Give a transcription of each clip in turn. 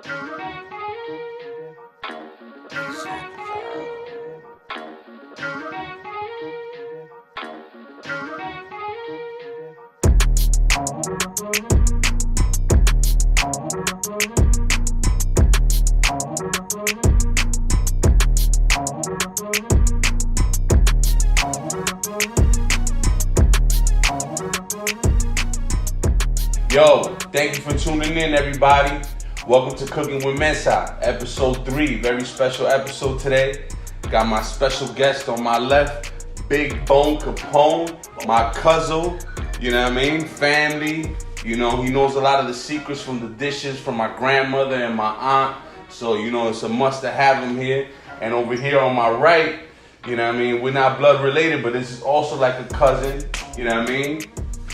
Yo, thank you for tuning in, everybody. Welcome to Cooking with Mesa, episode 3. Very special episode today. Got my special guest on my left, Big Bone Capone, my cousin, you know what I mean? Family, you know, he knows a lot of the secrets from the dishes from my grandmother and my aunt. So, you know, it's a must to have him here. And over here on my right, you know what I mean? We're not blood related, but this is also like a cousin, you know what I mean?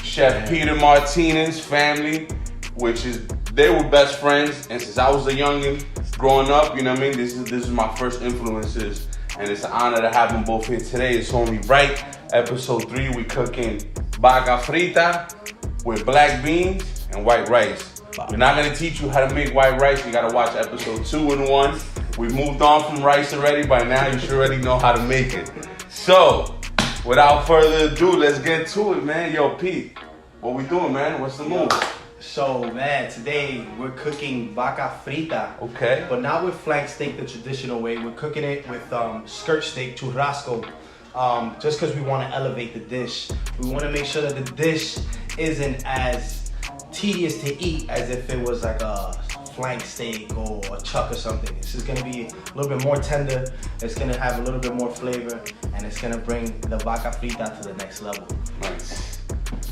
Chef Peter Martinez family, which is, they were best friends, and since I was a youngin' growing up, you know what I mean, this is my first influences, and it's an honor to have them both here today. It's only right. Episode 3, we cooking Vaca Frita with black beans and white rice. We're not gonna teach you how to make white rice. You gotta watch episode 2 and 1. We've moved on from rice already. By now, you should already know how to make it. So, without further ado, let's get to it, man. Yo, Pete, what we doing, man? What's the move? So, man, today we're cooking Vaca Frita. Okay. But not with flank steak the traditional way. We're cooking it with skirt steak, churrasco. Just because we want to elevate the dish. We want to make sure that the dish isn't as tedious to eat as if it was like a flank steak or a chuck or something. This is going to be a little bit more tender. It's going to have a little bit more flavor, and it's going to bring the Vaca Frita to the next level.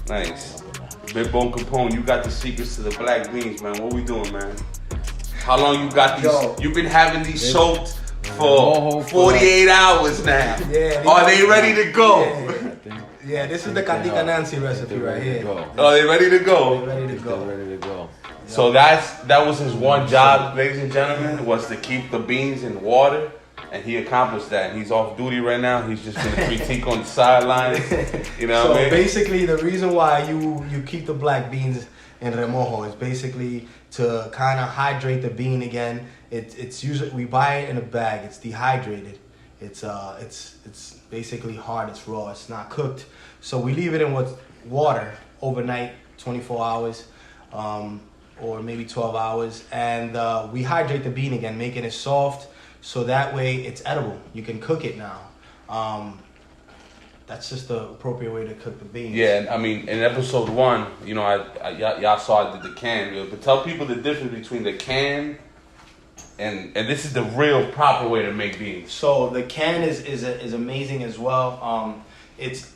Nice. Big Bone Capone, you got the secrets to the black beans, man. What we doing, man? How long you got these? Yo. You've been having these soaked for 48 hours now. Yeah. Are they ready to go? Yeah, this is the Katika Nancy recipe right here. Are they ready to go? They're ready to go. Ready to go. So that was his one job, ladies and gentlemen, was to keep the beans in water, and he accomplished that. And he's off duty right now. He's just gonna critique on the sidelines. You know what I mean? So basically, the reason why you keep the black beans in remojo is basically to kind of hydrate the bean again. It's usually, we buy it in a bag. It's dehydrated. It's basically hard. It's raw. It's not cooked. So we leave it in with water overnight, 24 hours. Or maybe 12 hours, and we hydrate the bean again, making it soft, so that way it's edible. You can cook it now. That's just the appropriate way to cook the beans. Yeah, I mean, in episode 1, you know, y'all saw I did the can, but tell people the difference between the can and this is the real proper way to make beans. So the can is amazing as well.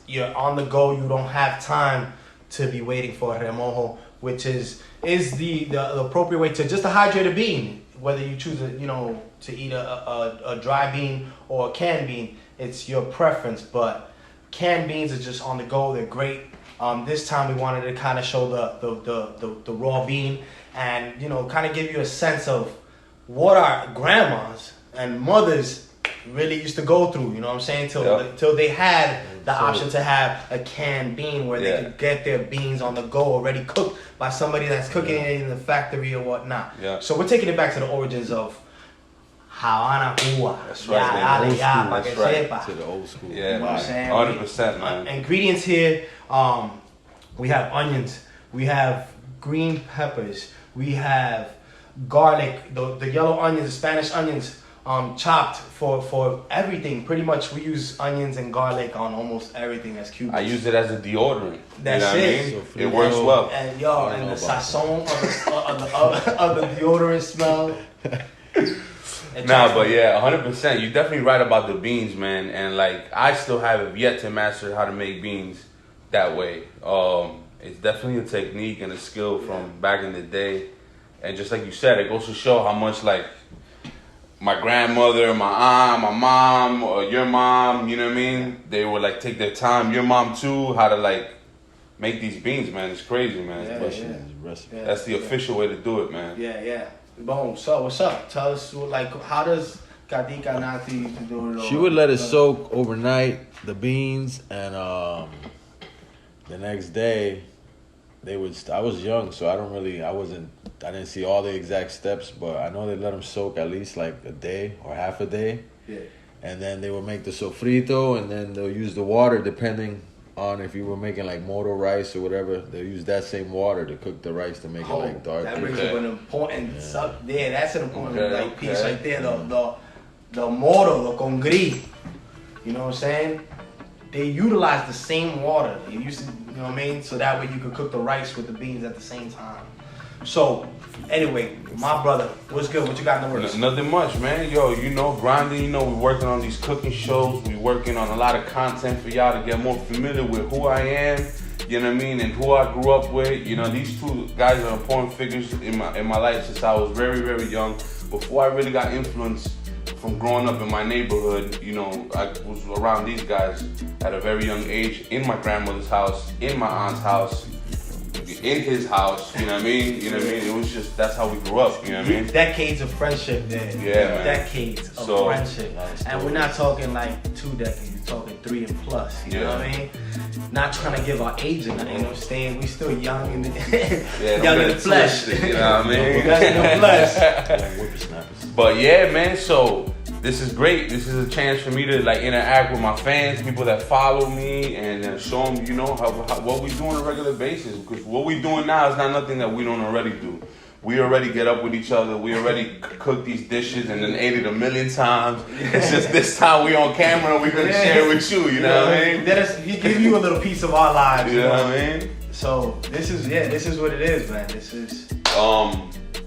You're on the go. You don't have time to be waiting for a remojo, which is the appropriate way to hydrate a bean. Whether you choose to eat a dry bean or a canned bean, it's your preference. But canned beans are just on the go. They're great. This time we wanted to kind of show the raw bean and kind of give you a sense of what our grandmas and mothers really used to go through, you know what I'm saying? Till they had the option to have a canned bean where they could get their beans on the go already cooked by somebody that's cooking it in the factory or whatnot. Yeah. So we're taking it back to the origins of Havana, Cuba. That's right, That's right. To the old school. Yeah, You know what I'm saying? 100%, man. Ingredients here, we have onions, we have green peppers, we have garlic, the yellow onions, the Spanish onions, chopped for everything. Pretty much we use onions and garlic on almost everything as Cuban. I use it as a deorant. That's you know it. What I mean? It works well. And the sazon of the deodorant smell. Nah, but yeah, 100%. You're definitely right about the beans, man. And like, I still have yet to master how to make beans that way. It's definitely a technique and a skill from back in the day. And just like you said, it goes to show how much like my grandmother, my aunt, my mom, or your mom, you know what I mean? They would like take their time. Your mom too, how to like make these beans, man. It's crazy, man. Yeah. That's the official way to do it, man. Yeah. Boom. So what's up? Tell us how does Katika Nati used to do it? She would let it soak overnight, the beans, and the next day I was young, so I didn't see all the exact steps, but I know they let them soak at least like a day or half a day. Yeah. And then they would make the sofrito, and then they'll use the water depending on if you were making like moto rice or whatever. They'll use that same water to cook the rice to make it like dark. That brings up an important that's an important piece right there. The moto, the congri. You know what I'm saying? They utilize the same water. They used to, you know what I mean? So that way you could cook the rice with the beans at the same time. So, anyway, my brother, what's good? What you got in the works? Nothing much, man. Yo, grinding. We working on these cooking shows. We working on a lot of content for y'all to get more familiar with who I am, you know what I mean, and who I grew up with. You know, these two guys are important figures in my life since I was very, very young. Before I really got influenced from growing up in my neighborhood, I was around these guys at a very young age, in my grandmother's house, in my aunt's house, in his house, you know what I mean? It was just, that's how we grew up, you know what I mean? Decades of friendship there. Yeah, man. Decades of friendship. And we're not talking like 2 decades, we're talking 3 and plus, you know what I mean? Not trying to give our age or nothing, we still young in the, young in the flesh. You know what I mean? Young in the flesh. But yeah, man, so this is great. This is a chance for me to like interact with my fans, people that follow me, and show them, what we do on a regular basis. Because what we doing now is not nothing that we don't already do. We already get up with each other. We already cook these dishes and then ate it a million times. It's just this time we on camera and we're gonna share it with you. You know what I mean? We give you a little piece of our lives. You know what I mean? So this is what it is, man. This is.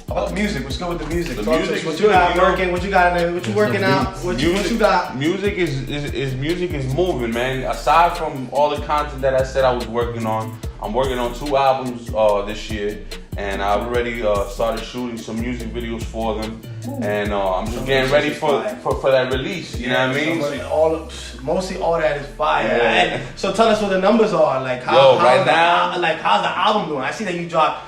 How about the music? What's good with the music? The music what is you good, got working? What you got? What you working out? What you got? Music is moving, man. Aside from all the content that I said I was working on, I'm working on 2 albums this year, and I've already started shooting some music videos for them, and I'm just getting ready for that release. You know what I mean? Mostly all that is fire. Yeah. So tell us what the numbers are. Like how's the album doing? I see that you dropped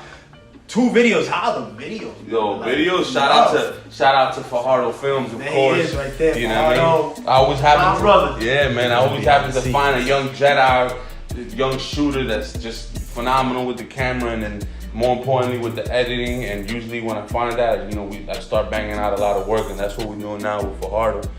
2 videos. How are the videos? Videos. Shout out to Fajardo Films, of course. He is right there. You know what I mean? I always happen to find a young Jedi, young shooter that's just phenomenal with the camera, and then more importantly with the editing. And usually when I find that, I start banging out a lot of work, and that's what we're doing now with Fajardo.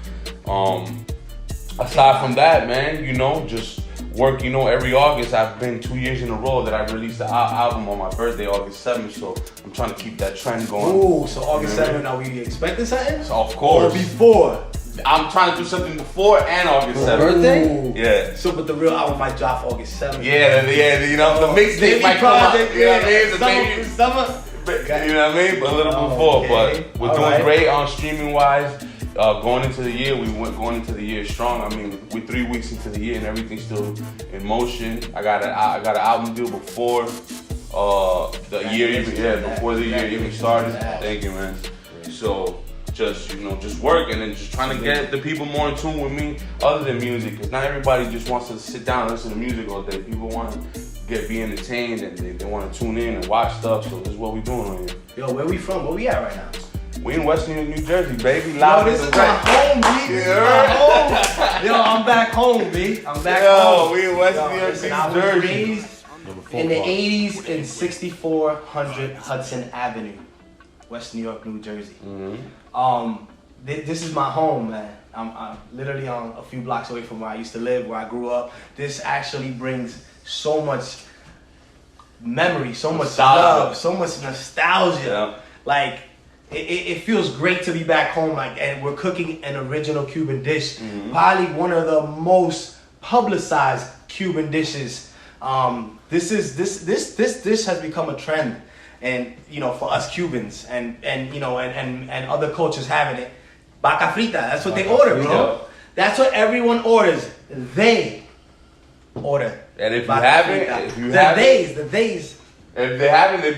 Aside from that, man, just work, every August. I've been 2 years in a row that I released the album on my birthday, August 7th, so I'm trying to keep that trend going. Ooh, so August 7th, are we expecting something? So of course. Or before? I'm trying to do something before and August 7th. Birthday? Yeah. So, but the real album might drop August 7th. Yeah, the mixtape might come out. You know what I mean? Summer. You know what I mean? But a little before, but we're doing great on streaming wise. Going into the year, going into the year strong. I mean, we're 3 weeks into the year and everything's still in motion. I got an album deal before the year even started. Thank you, man. So just work and then just trying to get the people more in tune with me, other than music, because not everybody just wants to sit down and listen to music all day. People want to be entertained and they want to tune in and watch stuff. So this is what we're doing on here. Yo, where we from? Where we at right now? We in West New Jersey, baby. Live. Yo, this is my home, B. This is my home. Yo, I'm back home, B. I'm back home. We in West New Jersey. I was raised in the 80s in 6400 Hudson Avenue, West New York, New Jersey. Mm-hmm. This is my home, man. I'm literally on a few blocks away from where I used to live, where I grew up. This actually brings so much memory, so much love, so much nostalgia. Yeah. Like, it feels great to be back home, like, and we're cooking an original Cuban dish, probably one of the most publicized Cuban dishes. This dish has become a trend, and for us Cubans, and other cultures having it. Vaca Frita, that's what they order, bro. That's what everyone orders. They order. And if you haven't, if they haven't, they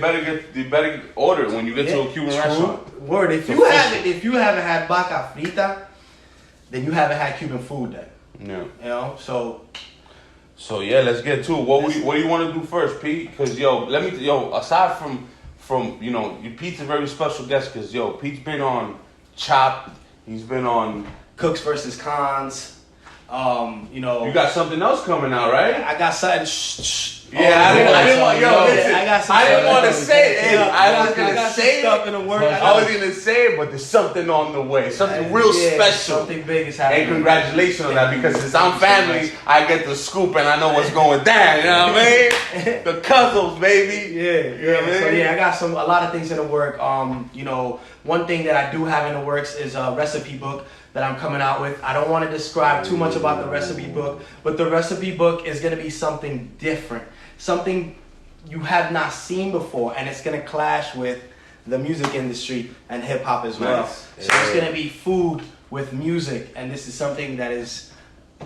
better order it when you get to a Cuban restaurant. Word. If you haven't had Vaca Frita, then you haven't had Cuban food then. Yeah. So yeah, let's get to it. What do you want to do first, Pete? Because aside from Pete's a very special guest. Because Pete's been on Chopped. He's been on Cooks versus Cons. You got something else coming out, right? I got something. Yeah, I didn't want. Yo, listen. I didn't want to say it. I was gonna say stuff in the work. I was gonna say it, but there's something on the way. Something real special. Something big is happening. And congratulations on that, because since I'm family, I get the scoop and I know what's going down. You know what I mean? The cousins, baby. Yeah. You know what I mean? So yeah, I got a lot of things in the work. You know, one thing that I do have in the works is a recipe book that I'm coming out with. I don't want to describe too much about the recipe book, but the recipe book is going to be something different, something you have not seen before, and it's going to clash with the music industry and hip hop as well. Nice. So it's going to be food with music, and this is something that is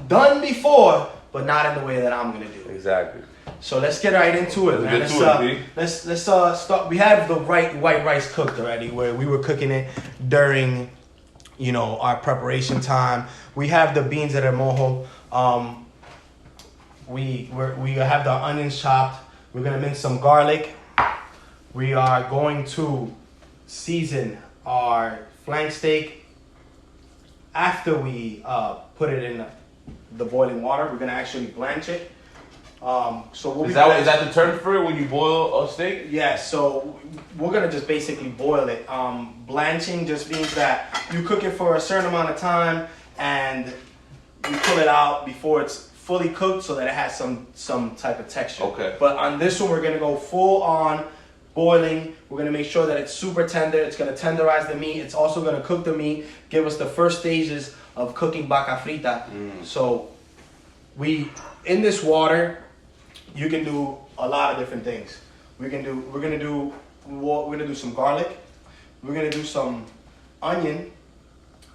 done before, but not in the way that I'm going to do. Exactly. So let's get right into it, man. Let's start. We have the white rice cooked already, where we were cooking it during, you know, our preparation time. We have the beans at mojo. We have the onions chopped. We're gonna mince some garlic. We are going to season our flank steak. After we put it in the boiling water, we're gonna actually blanch it. So is that the term for it when you boil a steak? Yeah, so we're gonna just basically boil it. Blanching just means that you cook it for a certain amount of time and you pull it out before it's fully cooked so that it has some type of texture. Okay. But on this one, we're gonna go full on boiling. We're gonna make sure that it's super tender. It's gonna tenderize the meat. It's also gonna cook the meat, give us the first stages of cooking Vaca Frita. So in this water, you can do a lot of different things. We're gonna do some garlic. We're gonna do some onion,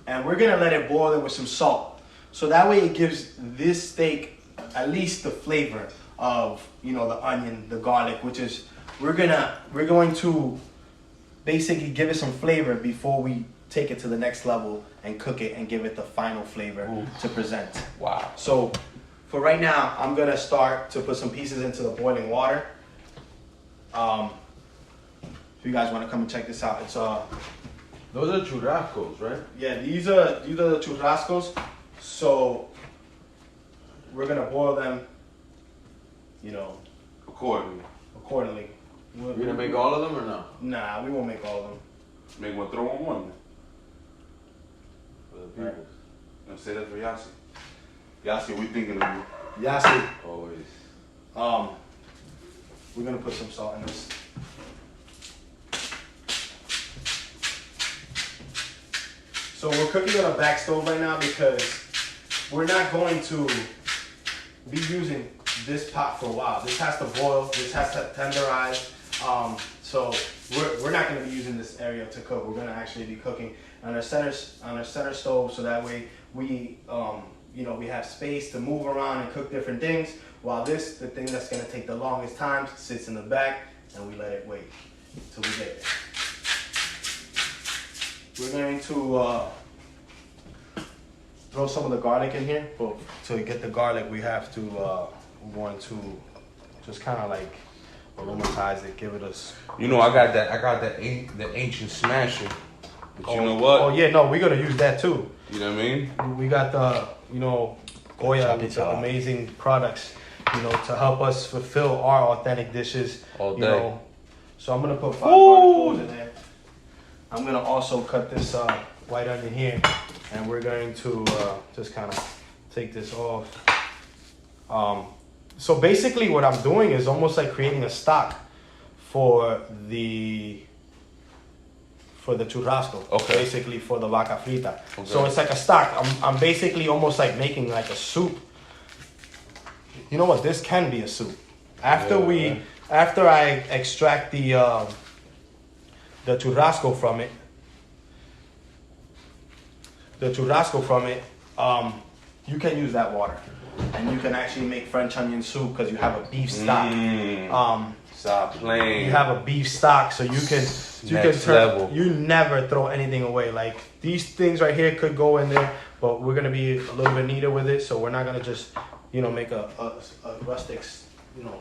and we're gonna let it boil in with some salt. So that way it gives this steak at least the flavor of, you know, the onion, the garlic, which is we're going to basically give it some flavor before we take it to the next level and cook it and give it the final flavor to present. Wow. So for right now, I'm gonna start to put some pieces into the boiling water. If you guys want to come and check this out, it's Those are churrascos, right? yeah, these are the churrascos. So we're gonna boil them, you know, accordingly. You gonna make all of them or no? Nah, we won't make all of them. Make one, throw on one. For the people. Right. I'm say that for Yasi. Yasi, we thinking of you. Yasi. Always. We're gonna put some salt in this. So we're cooking on a back stove right now because we're not going to be using this pot for a while. This has to boil. This has to tenderize. So we're not going to be using this area to cook. We're going to actually be cooking on our center stove, so that way we we have space to move around and cook different things. While the thing that's going to take the longest time, sits in the back, and we let it wait until we get it. We're going to throw some of the garlic in here, but to get the garlic, we have to we're going to just kind of like aromatize it, give it a. You know, I got the ancient smasher. But you know what? Oh yeah, no, we're gonna use that too. You know what I mean? We got the Goya with the amazing products, to help us fulfill our authentic dishes. All day. So I'm gonna put 5 garlic in there. I'm gonna also cut this white onion here, and we're going to just kind of take this off. So basically what I'm doing is almost like creating a stock for the churrasco. Okay. Basically for the Vaca Frita. Okay. So it's like a stock. I'm basically almost like making like a soup. You know what? This can be a soup. After I extract the churrasco from it, you can use that water, and you can actually make French onion soup because you have a beef stock. Stop playing. You have a beef stock, so you can level. You never throw anything away. Like these things right here could go in there, but we're gonna be a little bit neater with it, so we're not gonna just make a rustic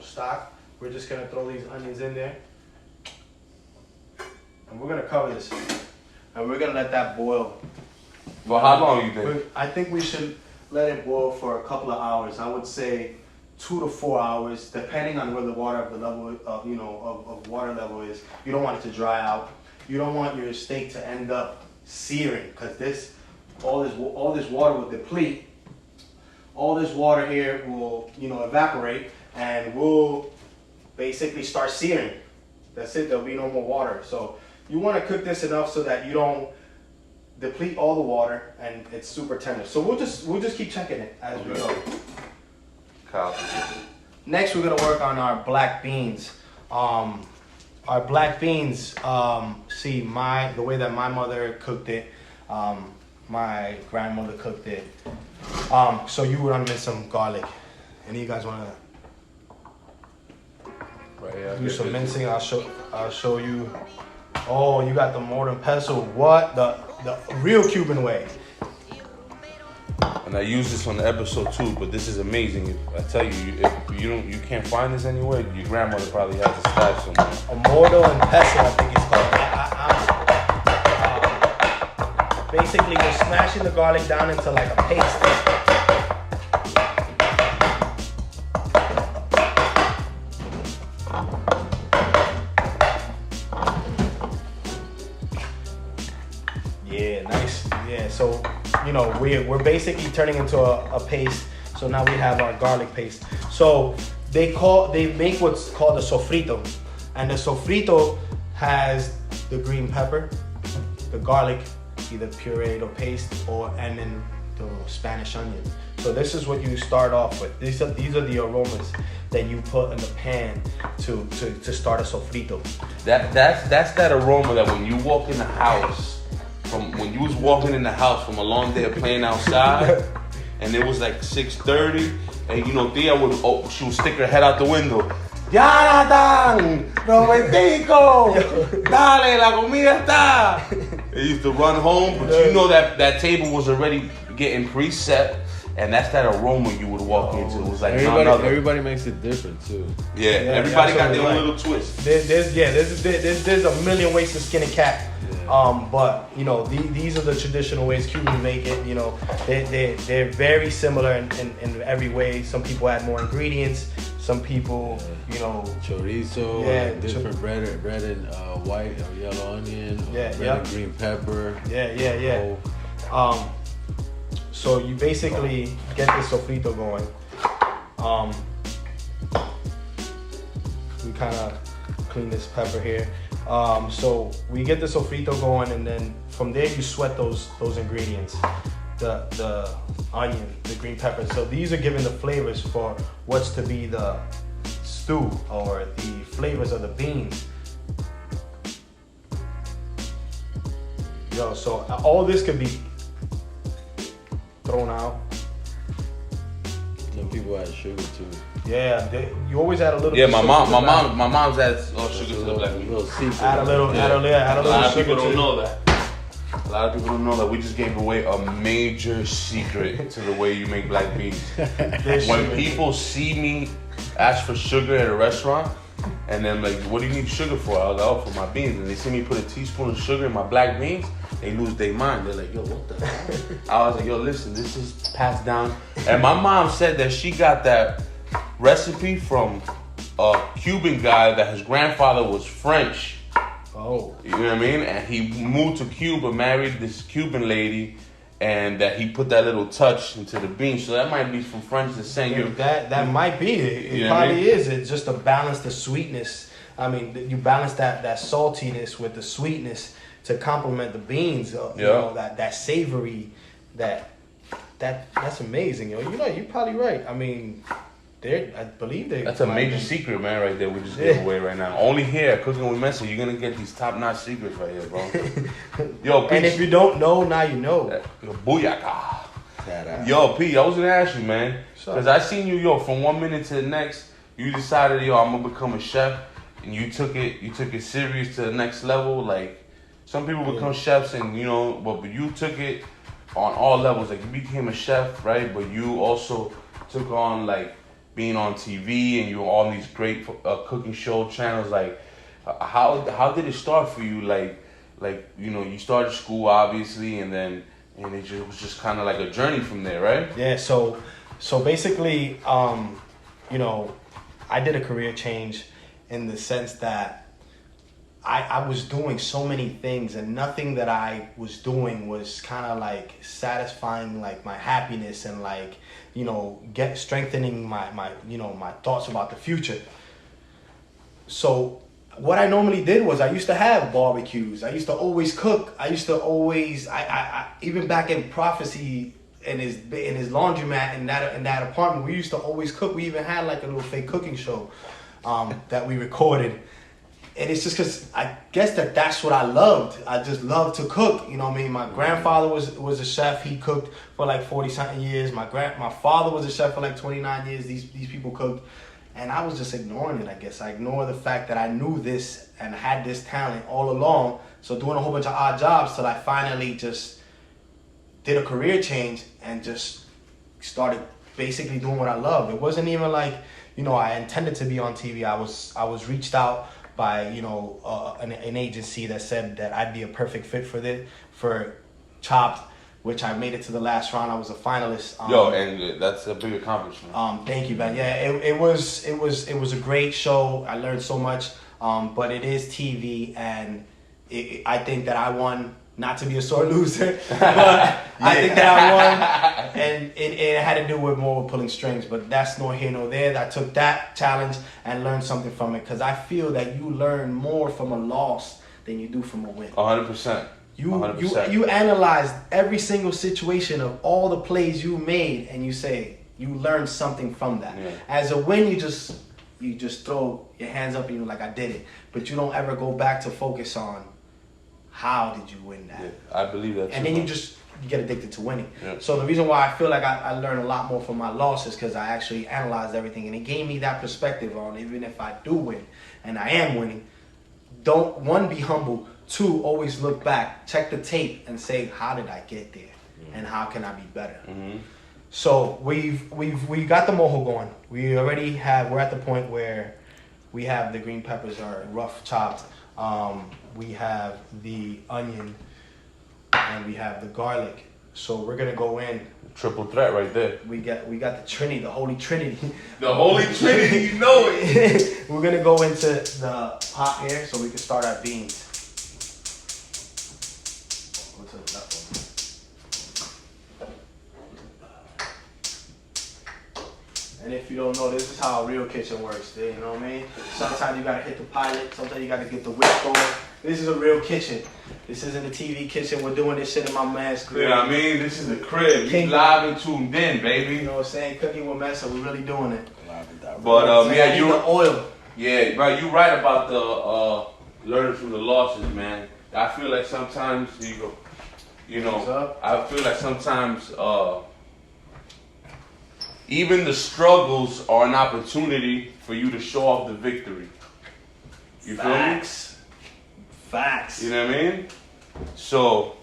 stock. We're just gonna throw these onions in there, and we're gonna cover this, and we're gonna let that boil. Well, how long you think? I think we should let it boil for a couple of hours. I would say 2 to 4 hours, depending on where the water of the level of of water level is. You don't want it to dry out. You don't want your steak to end up searing, because all this water will deplete. All this water here will evaporate, and will basically start searing. That's it. There'll be no more water. So you want to cook this enough so that you don't deplete all the water, and it's super tender. So we'll just keep checking it as we go. Next, we're gonna work on our black beans. Our black beans. See, the way that my mother cooked it, my grandmother cooked it. So you would want to miss some garlic. Any of you guys wanna do some mincing? I'll show you. Oh, you got the mortar and pestle. What the real Cuban way? And I used this on the episode 2, but this is amazing. I tell you, if you can't find this anywhere, your grandmother probably has a stash somewhere. A mortar and pestle, I think it's called. Basically, you're smashing the garlic down into like a paste. Yeah, nice. Yeah, so we're basically turning into a paste. So now we have our garlic paste. So they make what's called a sofrito, and the sofrito has the green pepper, the garlic, either pureed or paste, and then the Spanish onion. So this is what you start off with. These are the aromas that you put in the pan to start a sofrito. That's that aroma that when you walk in the house, from when you was walking in the house from a long day of playing outside, and it was like 6:30, and Tia she would stick her head out the window. Jonathan, Robertico, dale, la comida está. They used to run home, but that table was already getting preset, and that's that aroma you would walk into. It was like everybody makes it different too. Yeah, everybody got their own little twist. There's a million ways to skin a cat. But these are the traditional ways Cubans make it. They're very similar in every way. Some people add more ingredients. Some people, chorizo, different bread and white or yellow onion, red and green pepper. Yeah. So you basically get the sofrito going. We kind of clean this pepper here. So we get the sofrito going, and then from there you sweat those ingredients, the onion, the green pepper. So these are giving the flavors for what's to be the stew, or the flavors of the beans. So all this could be thrown out. Some people add sugar too. Yeah, you always add a little. Yeah, my mom's adds sugar to the black beans. Add a little sugar. A lot of people don't know that we just gave away a major secret to the way you make black beans. When people see me ask for sugar at a restaurant, and then like, what do you need sugar for? I was like, oh, for my beans. And they see me put a teaspoon of sugar in my black beans, they lose their mind. They're like, yo, what the hell? I was like, yo, listen, this is passed down. And my mom said that she got that recipe from a Cuban guy that his grandfather was French. Oh. You know what I mean? And he moved to Cuba, married this Cuban lady, and that he put that little touch into the beans. So that might be from French descent. That might be. It probably is. It's just to balance the sweetness. I mean, you balance that saltiness with the sweetness to complement the beans. That savory, that's amazing. You're probably right. I mean, I believe they. That's a major secret, man, right there. We just gave away right now. Only here at Cooking with Mesa, you're gonna get these top-notch secrets right here, bro. Yo, P. And if you don't know, now you know. Booyaka. Yo, P, I was gonna ask you, man, because I seen you, from 1 minute to the next, you decided, I'm gonna become a chef, and you took it serious to the next level. Like, some people become chefs, and but you took it on all levels. Like, you became a chef, right? But you also took on like being on TV, and you were on these great cooking show channels. Like, how did it start for you? Like you started school obviously, and it was just kind of like a journey from there, right? Yeah. So basically, you know, I did a career change in the sense that I was doing so many things, and nothing that I was doing was kind of like satisfying like my happiness and like, you know, strengthening my you know, my thoughts about the future. So what I normally did was I used to have barbecues. I used to always cook. I used to always I even back in Prophecy in his laundromat in that apartment, we used to always cook. We even had like a little fake cooking show that we recorded. And it's just because I guess that's what I loved. I just loved to cook. You know what I mean? My grandfather was a chef. He cooked for like 40-something years. My father was a chef for like 29 years. These people cooked. And I was just ignoring it, I guess. I ignored the fact that I knew this and had this talent all along. So doing a whole bunch of odd jobs till I finally just did a career change and just started basically doing what I loved. It wasn't even like, you know, I intended to be on TV. I was reached out by, you know, an agency that said that I'd be a perfect fit for Chopped, which I made it to the last round. I was a finalist. And that's a big accomplishment. Thank you, man. Yeah, it was a great show. I learned so much. But it is TV, and I think that I won. Not to be a sore loser, but I think that I won, and it had to do with more with pulling strings. But that's nor here nor there. I took that challenge and learned something from it, because I feel that you learn more from a loss than you do from a win. 100%. You analyze every single situation of all the plays you made, and you say you learned something from that. Yeah. As a win, you just throw your hands up and you're like, I did it, but you don't ever go back to focus on how did you win that. Yeah, I believe that. And then you get addicted to winning. Yeah. So the reason why I feel like I learned a lot more from my losses, because I actually analyzed everything, and it gave me that perspective on, even if I do win and I am winning, don't, one, be humble. Two, always look back, check the tape, and say, how did I get there, and how can I be better? Mm-hmm. So we got the mojo going. We're at the point where we have the green peppers are rough chopped. We have the onion, and we have the garlic. So we're gonna go in. Triple threat right there. We got the Trinity, the Holy Trinity. The Holy Trinity, you know it. We're gonna go into the pot here so we can start our beans. And if you don't know, this is how a real kitchen works. You know what I mean? Sometimes you gotta hit the pilot. Sometimes you gotta get the whip going. This is a real kitchen. This isn't a TV kitchen. We're doing this shit in my man's crib. You know what I mean? This is the crib. You live and tuned in, baby. You know what I'm saying? Cooking with Mesa. We're really doing it. But yeah, you the oil. Yeah, bro. You right about the learning from the losses, man. I feel like sometimes you know, I feel like sometimes even the struggles are an opportunity for you to show off the victory. You feel me? Facts. You know what I mean? So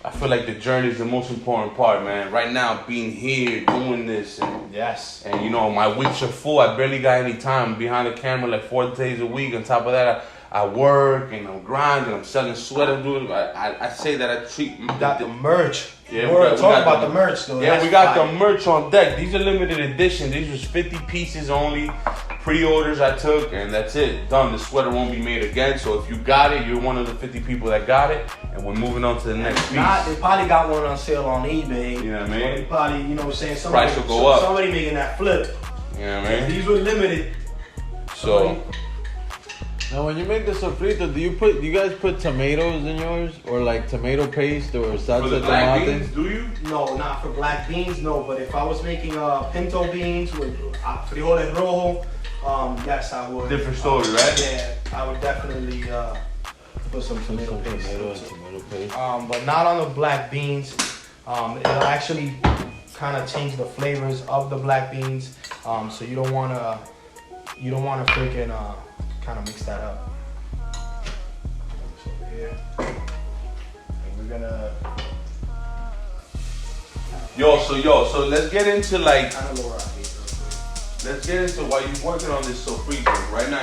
I feel like the journey is the most important part, man. Right now, being here, doing this, and yes, and you know, my weeks are full. I barely got any time behind the camera, like 4 days a week. On top of that, I work and I'm grinding. I'm selling sweaters. I say that I treat the merch. Yeah, we're talking about the merch, though. Yeah, we got the merch on deck. These are limited edition. These was 50 pieces only. Pre-orders I took, and that's it. Done. The sweater won't be made again. So if you got it, you're one of the 50 people that got it, and we're moving on to the next piece. They probably got one on sale on eBay. You know what I mean? They probably, you know what I'm saying? Price will go up. Somebody making that flip. You know what I mean? These were limited. So. Now, when you make the sofrito, do you guys put tomatoes in yours, or like tomato paste or salsa for the black tomate? beans, do you? No, not for black beans, no. But if I was making pinto beans with frijoles rojo, yes, I would. Different story, right? Yeah, I would definitely put some tomato paste. Tomato paste. But not on the black beans. It'll actually kind of change the flavors of the black beans. So you don't wanna freaking kind of mix that up. So here, and we're gonna. So let's get into like. Kind of lower our heat real quick. Let's get into why you're working on this sofrito. Right now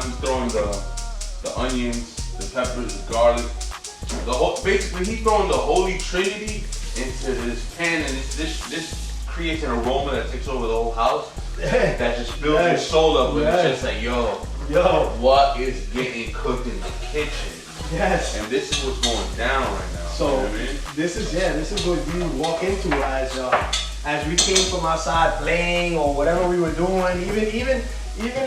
he's throwing the onions, the peppers, the garlic. Basically he's throwing the Holy Trinity into this pan, and this creates an aroma that takes over the whole house. Yeah. That just fills your soul up, and Yes. it's just like, yo, Yo. what is getting cooked in the kitchen? Yes. And this is what's going down right now. So you know what I mean? this is what we would walk into as we came from outside playing or whatever we were doing. Even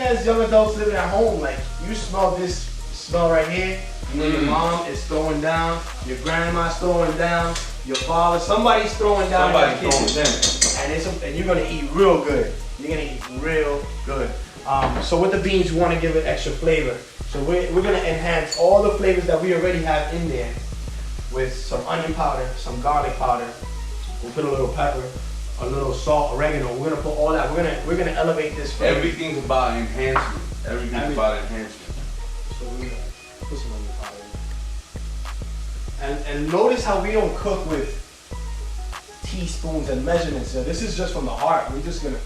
as young adults living at home, like you smell this smell right here. You know your mom is throwing down, your grandma's throwing down, your father, somebody's throwing down. Somebody's throwing down. And you're gonna eat real good. You're gonna eat real good. So with the beans, we want to give it extra flavor. So we're gonna enhance all the flavors that we already have in there with some onion powder, some garlic powder. We'll put a little pepper, a little salt, oregano. We're gonna put all that. We're gonna elevate this flavor. Everything's about enhancement. Everything's about enhancement. So we're gonna put some onion powder in. And notice how we don't cook with teaspoons and measurements. So this is just from the heart. We just throwing.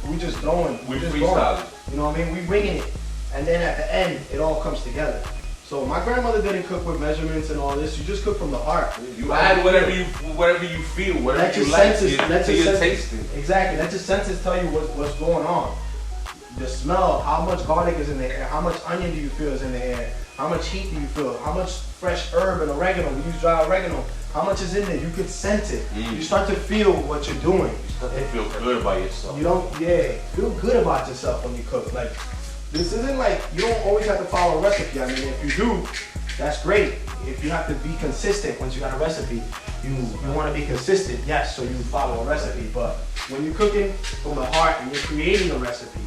We just freestyle. going. You know what I mean? We winging it, and then at the end, it all comes together. So my grandmother didn't cook with measurements and all this. You just cook from the heart. You add whatever you feel, whatever Let you your like senses, let to your your senses, tasting. exactly. Let your senses tell you what's going on. The smell, how much garlic is in the air, how much onion do you feel is in the air, how much heat do you feel, how much fresh herb and oregano, we use dry oregano, how much is in there, you could sense it. You start to feel what you're doing. You start to feel good about yourself. You don't, feel good about yourself when you cook. Like, this isn't like, you don't always have to follow a recipe. I mean, if you do, that's great. If you have to be consistent once you got a recipe, you want to be consistent, yes, so you follow a recipe. But when you're cooking from the heart and you're creating a recipe,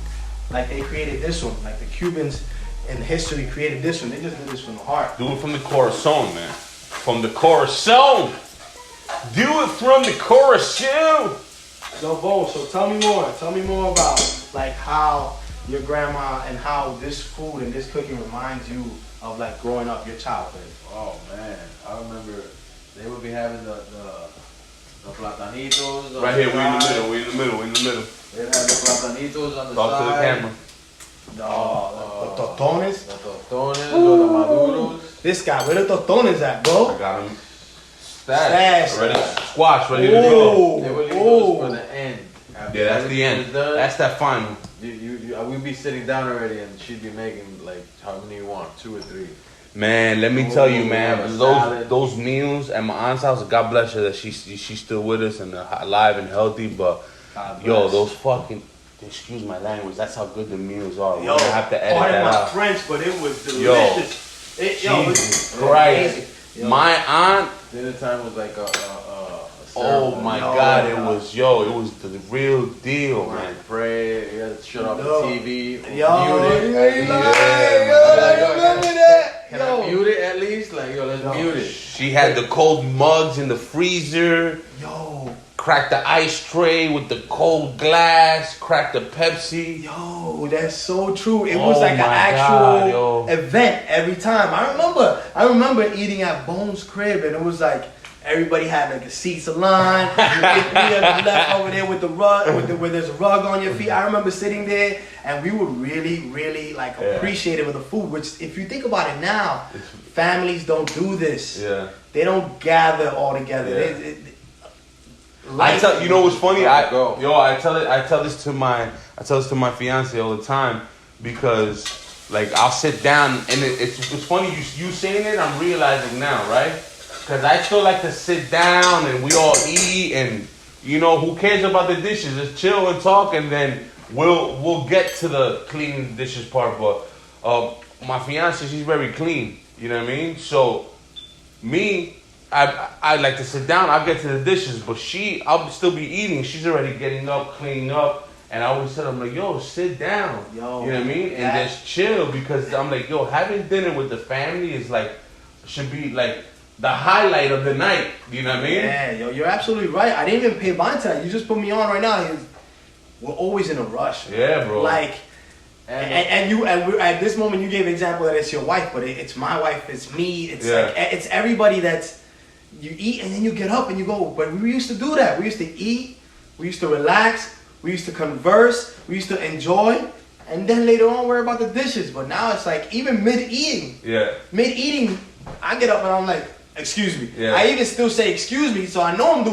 like they created this one, like the Cubans in history created this one, they just did this from the heart. Do it from the corazon, man. From the corazon. Do it from the corazon. So, Bo, so tell me more about like how your grandma and how this food and this cooking reminds you of like growing up, your childhood. Oh man, I remember they would be having the platanitos. Right here, we in the middle. They'd have the platanitos on the Talk side. to the camera. The tostones. The tostones or the maduros. This guy, where the tostones at, bro? I got him Stash. stashed. Ready, squash, ready to go. They would leave those for the end. After Yeah, that's the everything end. is done, That's that final. we'd be sitting down already, and she'd be making like how many you want, 2 or 3. Man, let me tell you, Have a man, salad. those meals at my aunt's house, God bless her that she's still with us and alive and healthy, but God yo, bless. those fucking, excuse my language, that's how good the meals are. Yo, We're gonna have to edit pardon that my out. French, but it was Yo, delicious. Jesus it was Christ. amazing. Yo. My aunt, Dinner time was like a oh ceremony. my No, God, no. it was the real deal, man. Man, pray, you had to shut off No. the TV. Yo, mute it. you ain't Yeah, lying. man. Yo, remember that? Can I mute it at least? Like, yo, let's No. mute it. She had the cold mugs in the freezer, Yo, cracked the ice tray with the cold glass, cracked the Pepsi. yo, that's so true. It was Oh like an my actual God, yo. event every time. I remember eating at Bone's crib, and it was like everybody had like a seats aligned. You had left over there with the rug, where there's a rug on your feet. I remember sitting there, and we would really like appreciate it with the food. Which, if you think about it now, families don't do this. Yeah. They don't gather all together. Yeah. Life- You know what's funny? I Go. tell this to my fiance all the time because like I'll sit down and it's funny you saying it. I'm realizing now, right? Because I still like to sit down and we all eat and you know who cares about the dishes? Just chill and talk and then we'll get to the cleaning the dishes part. But my fiance, she's very clean. You know what I mean? So me. I like to sit down. I'll get to the dishes, but I'll still be eating. She's already getting up, cleaning up, and I always tell her, I'm like, yo, sit down. Yo, you know what I mean? And that- just chill because I'm like, yo, having dinner with the family is like, should be like the highlight of the night. You know what I mean? Yeah, yo, you're absolutely right. I didn't even pay mind to that. You just put me on right now. We're always in a rush. Yeah, bro. Like, and we're, at this moment you gave an example that it's your wife, but it's my wife, it's me, it's like it's everybody that's you eat and then you get up and you go. But we used to do that. We used to eat, we used to relax, we used to converse, we used to enjoy, and then later on worry about the dishes. But now it's like even mid eating, yeah. I get up and I'm like, excuse me. Yeah. I even still say excuse me, so I know I'm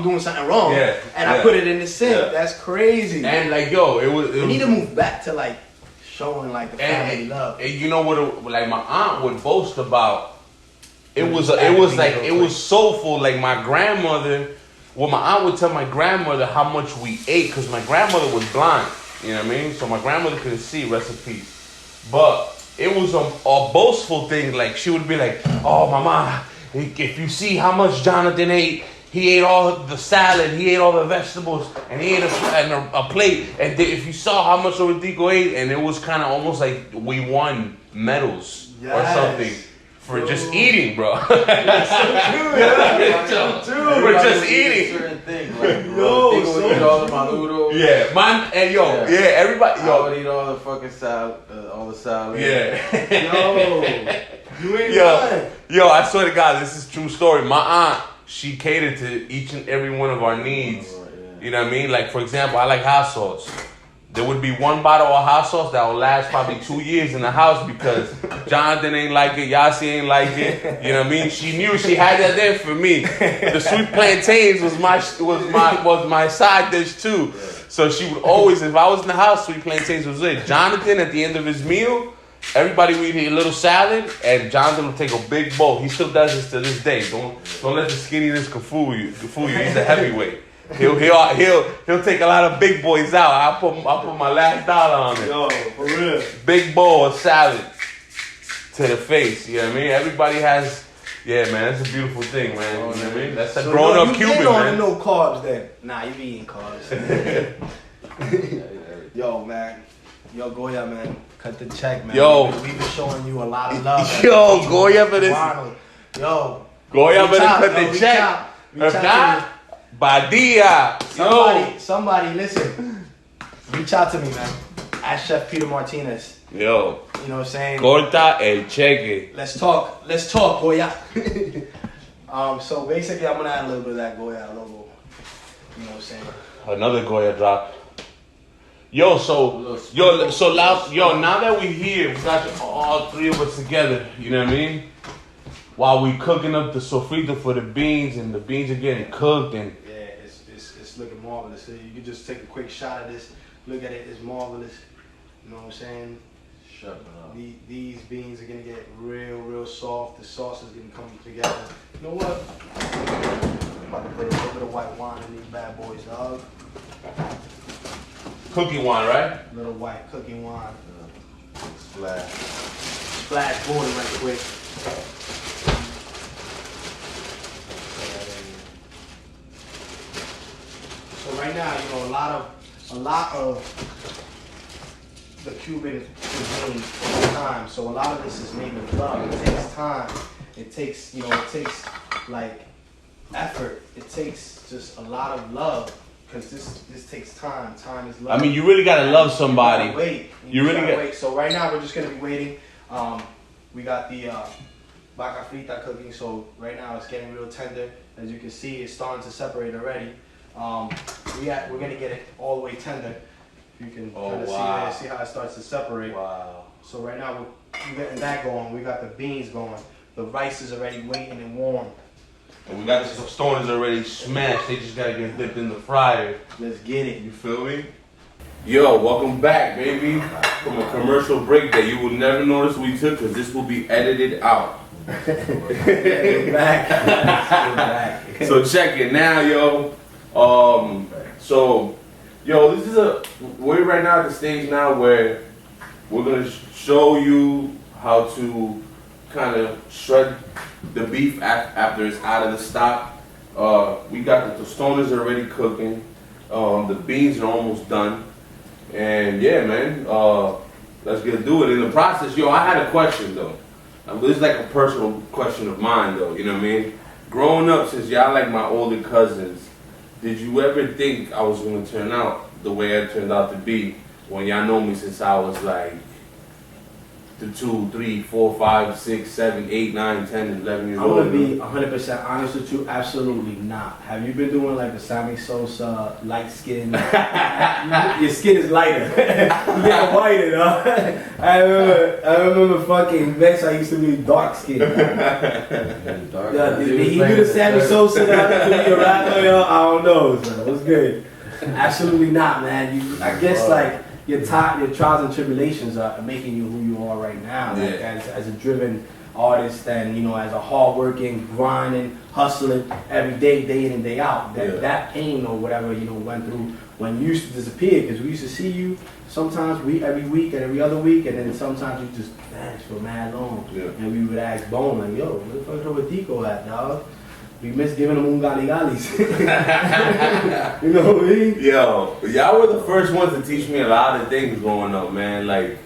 doing something wrong. Yeah. And I put it in the sink. Yeah. That's crazy. And like, yo, we need to move back to like showing like the family love. And you know what? Like my aunt would boast about. It was soulful. Like my grandmother. Well, my aunt would tell my grandmother how much we ate because my grandmother was blind. You know what I mean? So my grandmother couldn't see recipes. But it was a boastful thing. Like she would be like, "Oh, mama, if you see how much Jonathan ate, he ate all the salad, he ate all the vegetables, and he ate a plate. And if you saw how much Rodrigo ate, and it was kind of almost like we won medals or something." For just eating, bro. That's so true. We're just eating. Certain things, like, bro, so eat all the maduro. Yeah, man, and everybody, I would eat all the fucking salad, all the salad. Yeah. You ain't lying. Yo, I swear to God, this is a true story. My aunt, she catered to each and every one of our needs. You know what I mean? Like, for example, I like hot sauce. There would be one bottle of hot sauce that will last probably 2 years in the house because Jonathan ain't like it, Yasi ain't like it. You know what I mean? She knew she had that there for me. The sweet plantains was my side dish too. So she would always, if I was in the house, sweet plantains was it. Jonathan at the end of his meal, everybody would eat a little salad, and Jonathan would take a big bowl. He still does this to this day. Don't let the skinniness fool you. He's a heavyweight. He'll take a lot of big boys out. I'll put my last dollar on it. Yo, for real. Big bowl of salad to the face. You know what I mean? Everybody has. Yeah, man, that's a beautiful thing, man. You know what I mean? That's a grown up Cuban, man. No carbs then. Nah, you be eating carbs. Yo, man. Yo, Goya, man. Cut the check, man. Yo. We've been showing you a lot of love. Yo, Goya for this. Yo. Goya better cut the check. If not, Badia. Somebody, listen. Reach out to me, man. Ask Chef Peter Martinez. Yo. You know what I'm saying? Corta el cheque. Let's talk, Goya. So basically, I'm gonna add a little bit of that Goya logo. You know what I'm saying? Another Goya drop. Yo, now that we're here, we got all three of us together. You know what I mean? While we cooking up the sofrito for the beans, and the beans are getting cooked, and it's looking marvelous. So you can just take a quick shot of this. Look at it, it's marvelous. You know what I'm saying? Shut up. These beans are gonna get real soft. The sauce is gonna come together. You know what? I'm about to put a little bit of white wine in these bad boys, dog. cooking wine, right? Little white cooking wine. Splash. Splash water right quick. So right now, you know, a lot of the Cuban cuisine takes time. So a lot of this is made with love. It takes time. It takes, like effort. It takes just a lot of love. Because this takes time. Time is love. I mean, you really gotta love somebody. You gotta wait. You really gotta wait. So right now we're just gonna be waiting. We got the Vaca Frita cooking. So right now it's getting real tender. As you can see, it's starting to separate already. We're gonna get it all the way tender. You can kind of see how it starts to separate. Wow. So right now we're getting that going. We got the beans going. The rice is already waiting and warm. And we got the stoners already smashed. They just gotta get dipped in the fryer. Let's get it. You feel me? Yo, welcome back, baby. From a commercial break that you will never notice we took because this will be edited out. We're back. We're back. So check it now, yo. We're right now at the stage now where we're gonna show you how to kind of shred the beef after it's out of the stock. We got the tostones already cooking. The beans are almost done. And yeah, man, let's get to do it. In the process, yo, I had a question though. This is like a personal question of mine though, you know what I mean? Growing up, since y'all like my older cousins, did you ever think I was gonna turn out the way I turned out to be when y'all know me since I was like the 2, 3, 4, 5, 6, 7, 8, 9, 10, 11 years I'm old? gonna be 100% honest with you. Absolutely not. Have you been doing like the Sammy Sosa light skin? Your skin is lighter. You get whiter, dog. I remember fucking Mesa. I used to be dark skin. Did he do the Sammy Sosa to be a rapper? Yo, I don't know. So it was good. Absolutely not, man. I guess like your trials and tribulations are making you who you are right now. Like as a driven artist, and as a hardworking, grinding, hustling every day in and day out. That pain or whatever went through when you used to disappear, because we used to see you sometimes every week and every other week, and then sometimes you just vanish for mad long. And we would ask Bone like, "Yo, where the fuck Robertico at, dog? We miss giving them galis." You know what I mean? Yo, y'all were the first ones to teach me a lot of things growing up, man. Like,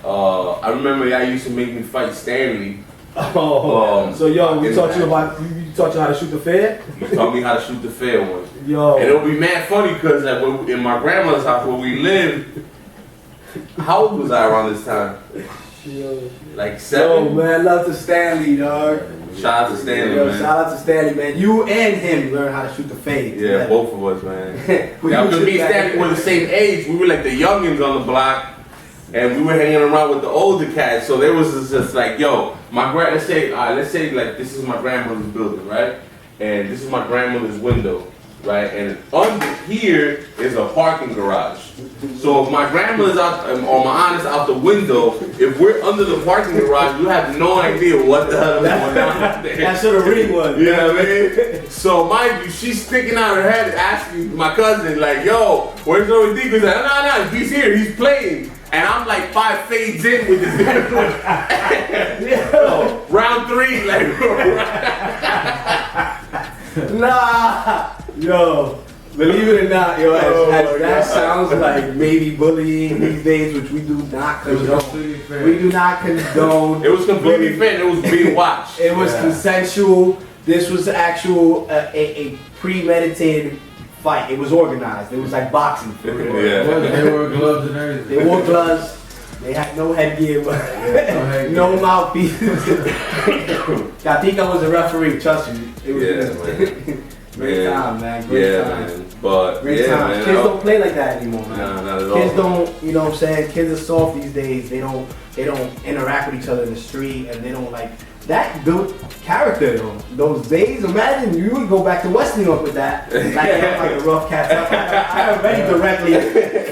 I remember y'all used to make me fight Stanley. So we taught you how to shoot the fair? You taught me how to shoot the fair one. Yo. And it'll be mad funny because like, in my grandmother's house where we lived, how old was I around this time? Like 7? Yo, man, love to Stanley, dog. Shout out to Stanley, man. Shout out to Stanley, man. You and him learned how to shoot the fade. Yeah, both of us, man. Now, because me and Stanley were the same age, we were like the youngins on the block, and we were hanging around with the older cats. So there was just like, yo, let's say like this is my grandmother's building, right? And this is my grandmother's window, right? And under here is a parking garage. So if my grandmother's out, or my aunt's out the window, if we're under the parking garage, you have no idea what the hell is going on out there. That's what the ring was. You know what I mean? So mind you, she's sticking out her head asking my cousin, like, yo, where's Roy He's like, no, he's here, he's playing. And I'm like 5 fades in with this yo, round 3, like nah, yo. Believe it or not, yo, that sounds like maybe bullying these days, which we do not condone. We do not condone. It was completely fair. It was being watched. It was consensual. This was actual a premeditated fight. It was organized. It was like boxing. For real. They wore gloves and everything. They wore gloves. They had no headgear, but no mouthpiece. Katika was a referee. Trust me. It was great time, man. Great time. Man. But great time. Man, kids don't play like that anymore, man. Nah, not at all. Kids don't, you know what I'm saying? Kids are soft these days. They don't interact with each other in the street, and they don't like that built character though. Those days, imagine you would go back to West New York with that. Like a rough cat. I already directly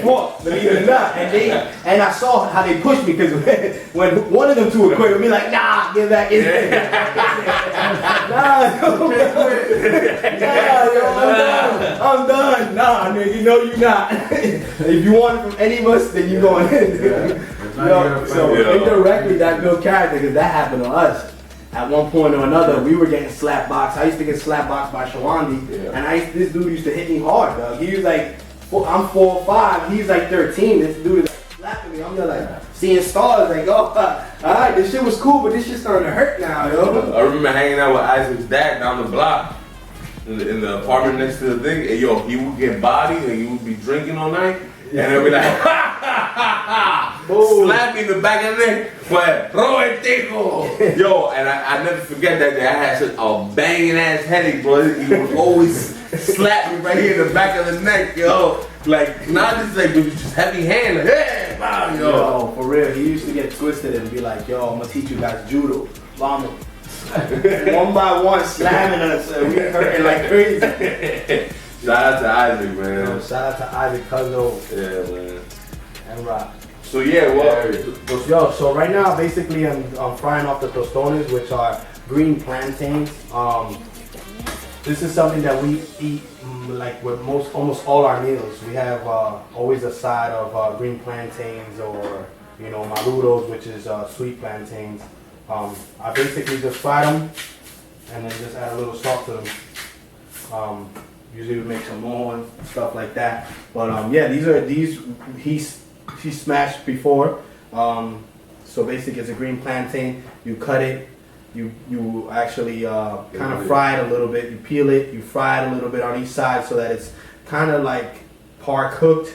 fought, believe it or not. And I saw how they pushed me, because when one of them two would quit, I'd be like, nah, get back in there. I'm done. Nah, nigga, no, you not. If you want it from any of us, then you going in. So indirectly that built character, because that happened to us. At one point or another, we were getting slap boxed. I used to get slap boxed by Shawandi, and this dude used to hit me hard, dog. He was like, I'm 4 or 5, he's like 13. This dude is slapping me. I'm just like seeing stars, like, oh, alright, this shit was cool, but this shit's starting to hurt now, yo. I remember hanging out with Isaac's dad down the block in the apartment next to the thing, and yo, he would get bodied and he would be drinking all night. And they'll be like, slap me in the back of the neck, but Robertico. Yo, and I never forget that day. I had such a banging ass headache, bro. He would always slap me right here in the back of the neck, yo. Like, not just like, but just heavy hand, like, hey, wow, yo. Yo, for real, he used to get twisted and be like, yo, I'm gonna teach you guys judo. Vamos. One by one, slamming us, and we hurting like crazy. Shout out to Isaac, man. Yo, shout out to Isaac Cuzzo. Yeah, man. And Rock. So yeah, Yo, so right now, basically, I'm frying off the tostones, which are green plantains. This is something that we eat like with almost all our meals. We have always a side of green plantains, or maduros, which is sweet plantains. I basically just fry them and then just add a little salt to them. Usually we make some more and stuff like that. But yeah, these he smashed before. So basically it's a green plantain. You cut it, you actually kind of fry it a little bit. You peel it, you fry it a little bit on each side so that it's kind of like par cooked,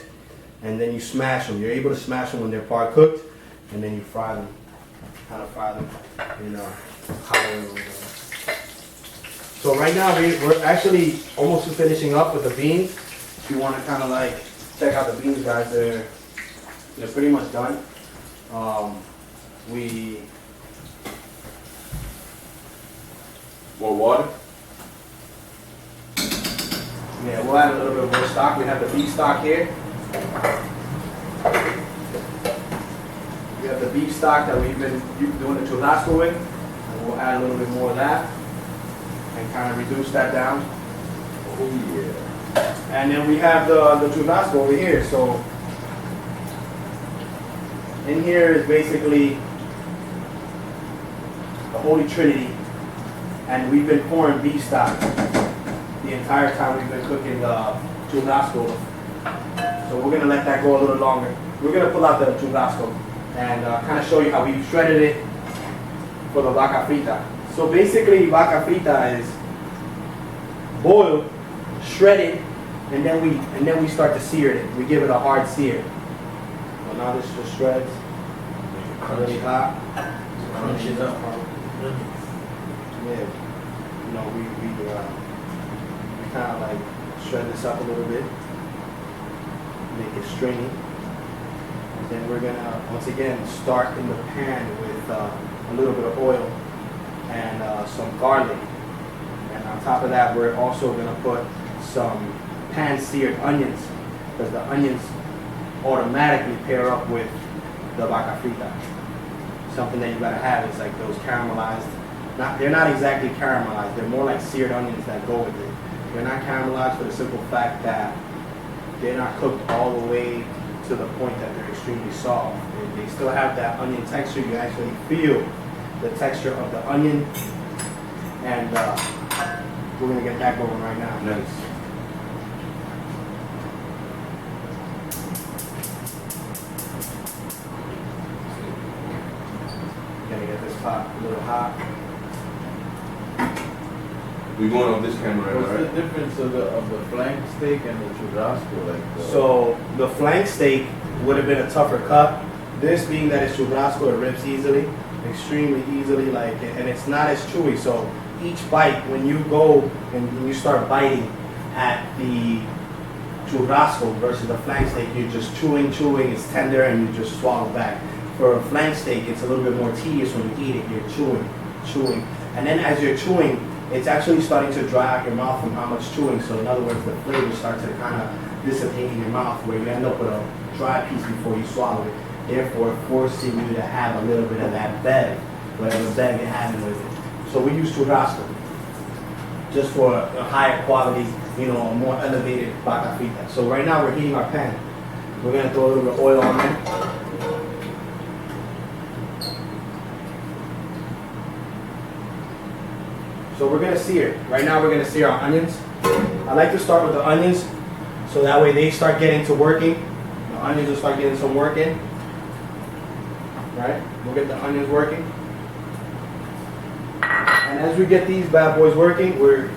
and then you smash them. You're able to smash them when they're par cooked, and then you fry them. kind of fry them, however. So right now we're actually almost finishing up with the beans. If you want to kind of like check out the beans, guys, they're pretty much done. More water? Yeah, we'll add a little bit more stock. We have the beef stock here. We have the beef stock that we've been doing the churrasco with. And we'll add a little bit more of that and kind of reduce that down. Oh yeah. And then we have the churrasco over here. So in here is basically the Holy Trinity. And we've been pouring beef stock the entire time we've been cooking the churrasco. So we're gonna let that go a little longer. We're gonna pull out the churrasco and kind of show you how we shredded it for the vaca frita. So basically, vaca frita is boiled, shredded, and then we start to sear it. We give it a hard sear. So now this just shreds. Really hot. Crunch it up. Yeah, we kind of like shred this up a little bit, make it stringy. And then we're gonna once again start in the pan with a little bit of oil and some garlic. And on top of that, we're also gonna put some pan-seared onions, because the onions automatically pair up with the vaca frita. Something that you gotta have is like those caramelized. They're not exactly caramelized. They're more like seared onions that go with it. They're not caramelized for the simple fact that they're not cooked all the way to the point that they're extremely soft. They still have that onion texture. You actually feel the texture of the onion, and we're gonna get that going right now. Nice. Gonna get this pot a little hot. We going on this camera, What's right? the difference of the flank steak and the churrasco? Like So the flank steak would have been a tougher cut. This being that it's churrasco, it rips easily, extremely easily, and it's not as chewy. So each bite, when you go and you start biting at the churrasco versus the flank steak, you're just chewing, it's tender, and you just swallow back. For a flank steak, it's a little bit more tedious when you eat it. You're chewing, and then as you're chewing, it's actually starting to dry out your mouth from how much chewing. So in other words, the flavors start to kind of dissipate in your mouth, where you end up with a dry piece before you swallow it. Therefore, forcing you to have a little bit of that bev, whatever bev you're having with it. So we use churrasco just for a higher quality, a more elevated vaca frita. So right now we're heating our pan. We're gonna throw a little bit of oil on there. So we're gonna sear. Right now we're gonna sear our onions. I like to start with the onions, so that way they start getting to working. The onions will start getting some work in. Right? We'll get the onions working. And as we get these bad boys working, we're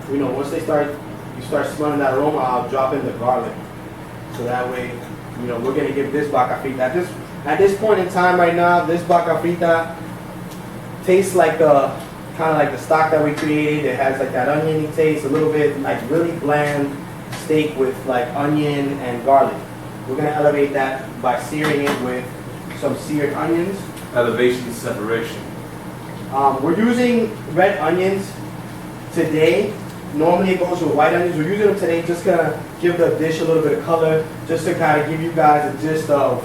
once you start smelling that aroma, I'll drop in the garlic. So that way, we're gonna give this vaca frita. At this point in time right now, this vaca frita tastes like kind of like the stock that we created. It has like that oniony taste, a little bit like really bland steak with like onion and garlic. We're gonna elevate that by searing it with some seared onions. Elevation and separation. We're using red onions today. Normally it goes with white onions. We're using them today just to give the dish a little bit of color, just to kind of give you guys a gist of,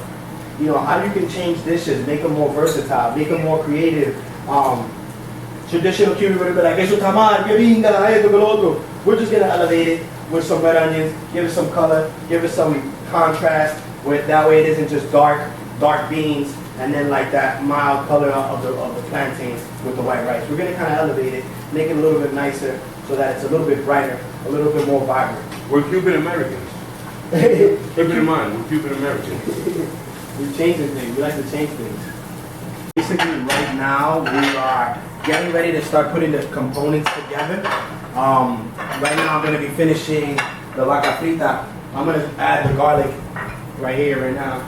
how you can change dishes, make them more versatile, make them more creative. Traditional Cuban would be like, eso está mal, que vinga, esto, que lo otro. We're just gonna elevate it with some red onions, give it some color, give it some contrast, that way it isn't just dark beans, and then like that mild color of the plantains with the white rice. We're gonna kind of elevate it, make it a little bit nicer, so that it's a little bit brighter, a little bit more vibrant. We're Cuban Americans. Keep it in mind, we're Cuban Americans. We're changing things. We like to change things. Basically, right now we are getting ready to start putting the components together. Right now I'm going to be finishing the vaca frita. I'm going to add the garlic right here, right now.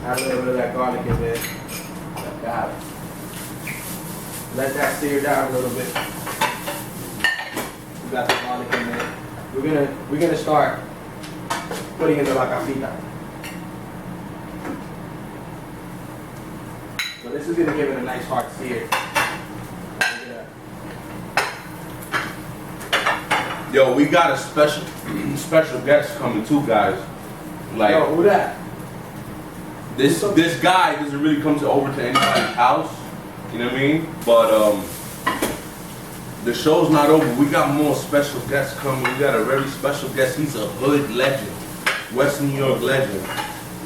Add a little bit of that garlic in there. Got it. Let that sear down a little bit. We got the garlic in there. We're gonna start putting in the vaca frita. So this is gonna give it a nice hard sear. Yo, we got a special guest coming too, guys. Like, yo, who that? This guy doesn't really come over to anybody's house. You know what I mean? But the show's not over. We got more special guests coming. We got a very special guest. He's a hood legend, West New York legend.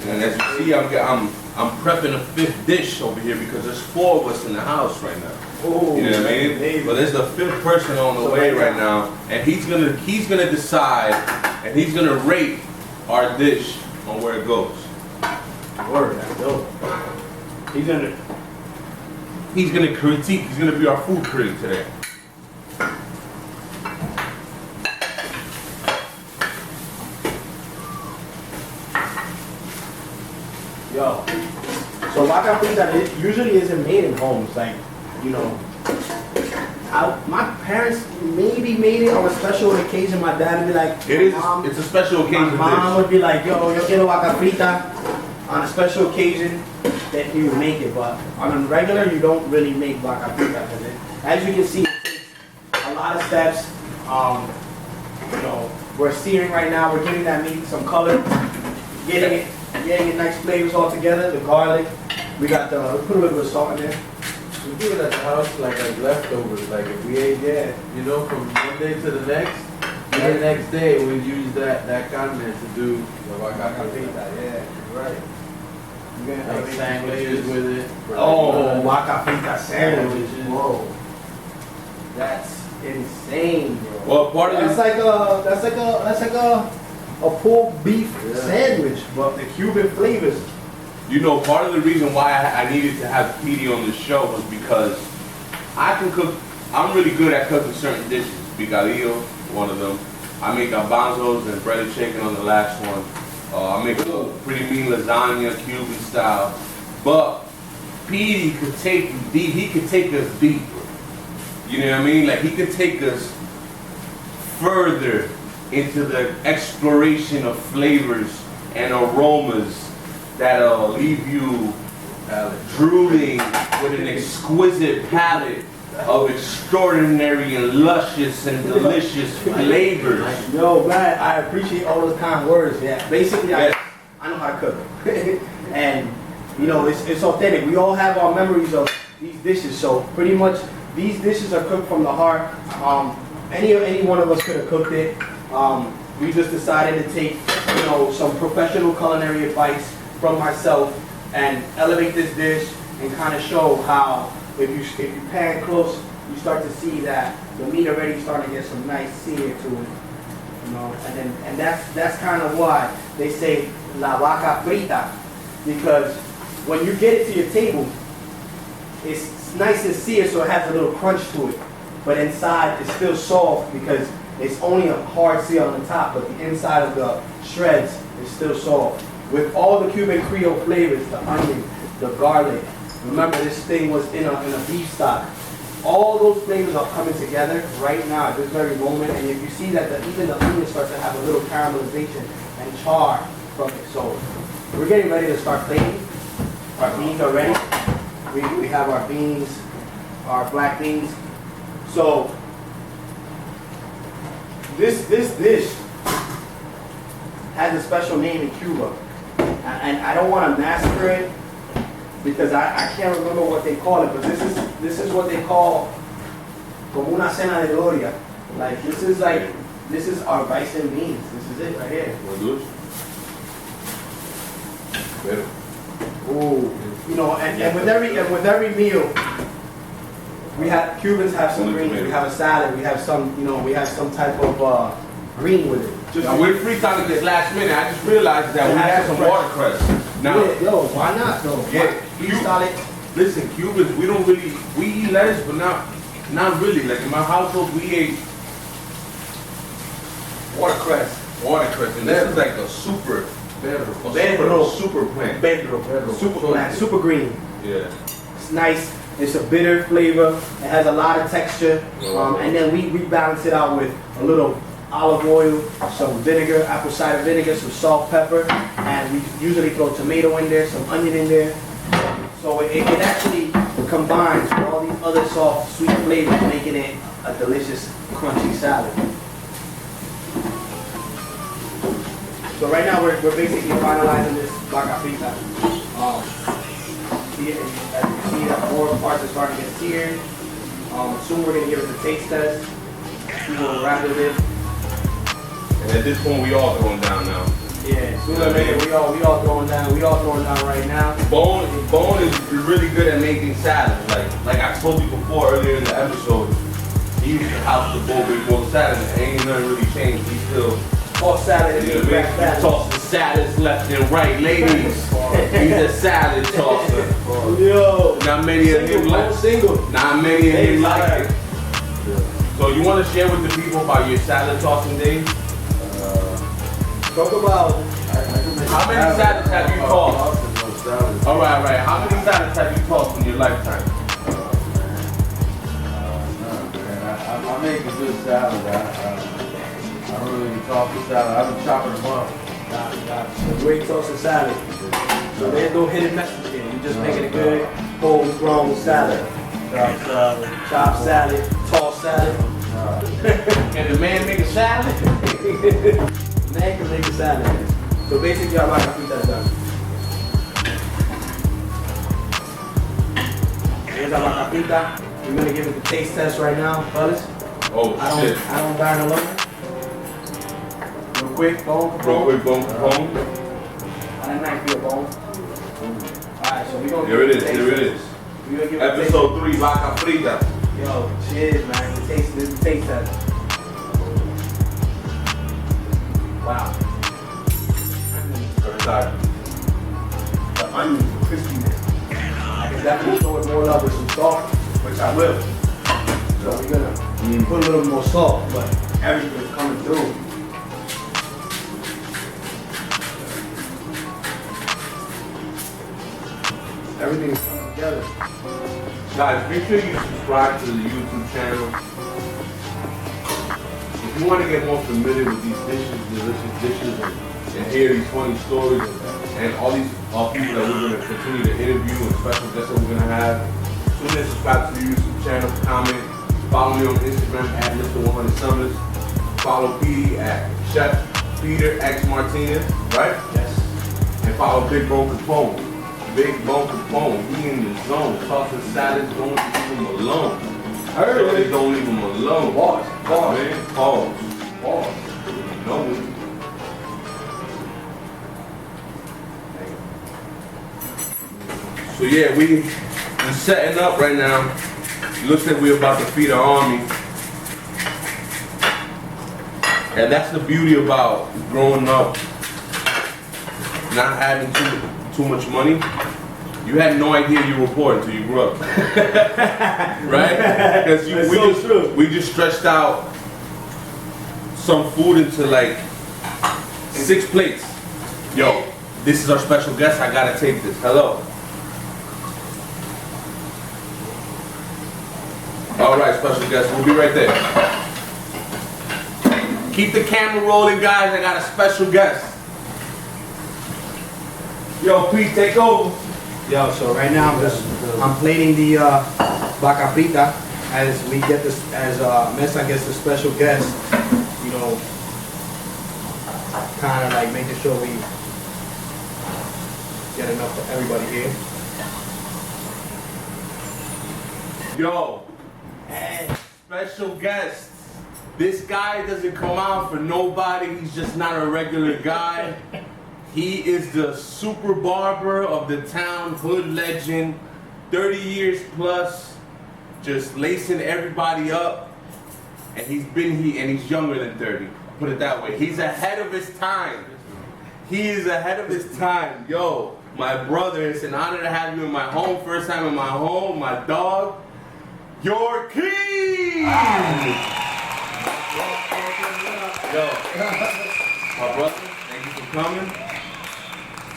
And as you see, I'm prepping a 5th dish over here because there's 4 of us in the house right now. Ooh, you know what I mean? Amazing. But there's the 5th person on the way right now, and he's gonna decide, and he's gonna rate our dish on where it goes. Word, that's dope. He's gonna critique. He's gonna be our food critic today. Yo, so vaca frita usually isn't made in homes, like, you know. My parents maybe made it on a special occasion. My dad would be like, It's a special occasion. My mom would be like, yo quiero vaca frita. On a special occasion, then he would make it, but on a regular, you don't really make vaca frita. As you can see, it takes a lot of steps. You know, we're searing right now. We're giving that meat some color, getting it nice flavors all together. The garlic, we got we put a little bit of salt in there. We do it at the house like leftovers. Like if we ate, you know, from one day to the next, the next day we use that condiment to do the vaca frita. Yeah, right. We're gonna Like sandwiches with it. Oh, vaca frita sandwiches. Whoa, that's insane, bro. Well, part of That's like a pulled beef sandwich, but the Cuban flavors. You know, part of the reason why I needed to have Petey on the show was because I can cook. I'm really good at cooking certain dishes. Picadillo, one of them. I make garbanzos and breaded chicken on the last one. I make a pretty mean lasagna, Cuban style. But Petey could take deep. He could take us deeper. You know what I mean? Like he could take us further into the exploration of flavors and aromas that'll leave you drooling with an exquisite palate of extraordinary and luscious and delicious flavors. Yo, man, I appreciate all those kind words. Yeah, basically, I know how to cook, and you know, it's authentic. We all have our memories of these dishes, so pretty much these dishes are cooked from the heart. Any one of us could have cooked it. We just decided to take, you know, some professional culinary advice from myself and elevate this dish and kind of show how if you pan close, you start to see that the meat already starting to get some nice sear to it, you know, and that's kind of why they say la vaca frita, because when you get it to your table, it's nice and seared, so it has a little crunch to it, but inside it's still soft because it's only a hard sear on the top, but the inside of the shreds is still soft. With all the Cuban Creole flavors, the onion, the garlic. Remember, this thing was in a beef stock. All those flavors are coming together right now at this very moment. And if you see that even the onion starts to have a little caramelization and char from it. So we're getting ready to start plating. Our beans are ready. We have our beans, our black beans. So this dish has a special name in Cuba. And I don't want to massacre it because I can't remember what they call it, but this is what they call como una cena de gloria. Like this is our rice and beans. This is it right here. Ooh, you know, and with every meal, Cubans have some greens. We have a salad. We have some, you know, we have some type of green with it. We're freestyling this last minute. I just realized that we have some watercress. Now, yo, why not though? Yeah, listen, Cubans, we eat lettuce, but not really. Like in my household, we ate watercress. And this is like a super Perro. Super plant. Pedro. Super black, super green. Yeah. It's nice. It's a bitter flavor. It has a lot of texture. And then we balance it out with a little olive oil, some vinegar, apple cider vinegar, some salt, pepper, and we usually throw tomato in there, some onion in there. So it actually combines with all these other soft, sweet flavors, making it a delicious, crunchy salad. So right now we're basically finalizing this Vaca Frita. As you can see that more parts are starting to get seared. Soon we're gonna give it the taste test. See what we're wrapping it. And at this point, we all throwing down now. Yeah, sooner or later we all throwing down. We all throwing down right now. Bone is really good at making salads. Like I told you before earlier in the episode, he used to house the bowl before salad, and ain't nothing really changed. He still Toss salad, you know what I mean? He tosses salads left and right, ladies. He's a salad tosser. Yo, Not many of him like. Not many of him like it. So you want to share with the people about your salad tossing days? talk about How many salads have you tossed? All right. How many salads have you tossed in your lifetime? I make a good salad. I don't really toss the salad. I've been chopping them up. the great tossing salad. So there's no hidden message here. You're just making a good, homegrown salad. Chopped salad, tossed salad. Can the man make a salad? Man can make a salad. So basically, our Vaca Frita is done. Here's our Vaca Frita. We're gonna give it the taste test right now, fellas. Oh shit. I don't burn alone. Real quick, bone. Bone. On a knife, be a bone. Alright, so we're gonna Here it is. We're gonna give it Episode 3, Vaca Frita. Yo, cheers, man. This is the taste test. Wow. Sorry. The onion crispiness. I can definitely throw it more love with some salt, which I will. So we're gonna put a little more salt, but everything's coming through. Everything's coming together. Guys, make sure you subscribe to the YouTube channel. If you want to get more familiar with these dishes, delicious dishes, and hear these funny stories, and all these people that we're going to continue to interview and special guests that we're going to have, tune in, subscribe to the YouTube channel, comment, follow me on Instagram at Mr. 100 Summers, follow PD at Chef Peter X Martinez, right? Yes. And follow Big Bone Capone. Big Bone Capone, he in the zone. Tossing salads, don't leave him alone. Heard it. Don't leave him alone. Pause. Man, pause. No. So yeah, we setting up right now. Looks like we're about to feed our army. And that's the beauty about growing up, not having too much money. You had no idea you were poor until you grew up. Right? Because we just stretched out some food into like 6 plates. Yo, this is our special guest. I gotta take this. Hello. All right, special guest. We'll be right there. Keep the camera rolling, guys. I got a special guest. Yo, Pete, take over. Yo, so right now I'm plating the Vaca Frita as we get this, as Mesa gets the special guest, you know, kind of like making sure we get enough for everybody here. Yo, special guest. This guy doesn't come out for nobody. He's just not a regular guy. He is the super barber of the town, hood legend, 30 years plus, just lacing everybody up. And he's younger than 30. Put it that way. He's ahead of his time. He is ahead of his time. Yo, my brother, it's an honor to have you in my home. First time in my home, my dog, Yorkys! Yo, my brother, thank you for coming.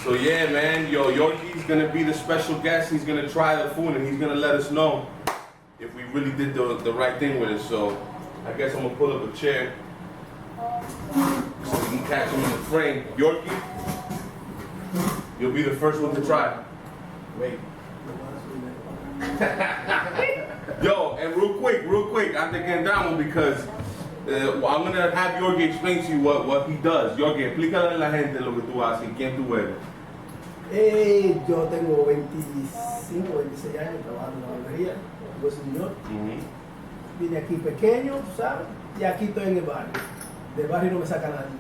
So yeah, man, yo, Yorky's gonna be the special guest. He's gonna try the food and he's gonna let us know if we really did the right thing with it. So I guess I'm gonna pull up a chair so we can catch him in the frame. Yorky, you'll be the first one to try. Wait. Yo, and real quick, I'm thinking down because I'm gonna have Yorky explain to you what he does. Yorky, explícale a la gente lo que tú haces y quién tú eres. Yo tengo 25, 26 años trabajando en la barbería, en New York. Vine aquí pequeño, ¿sabes? Y aquí estoy en el barrio. Del barrio no me saca nadie.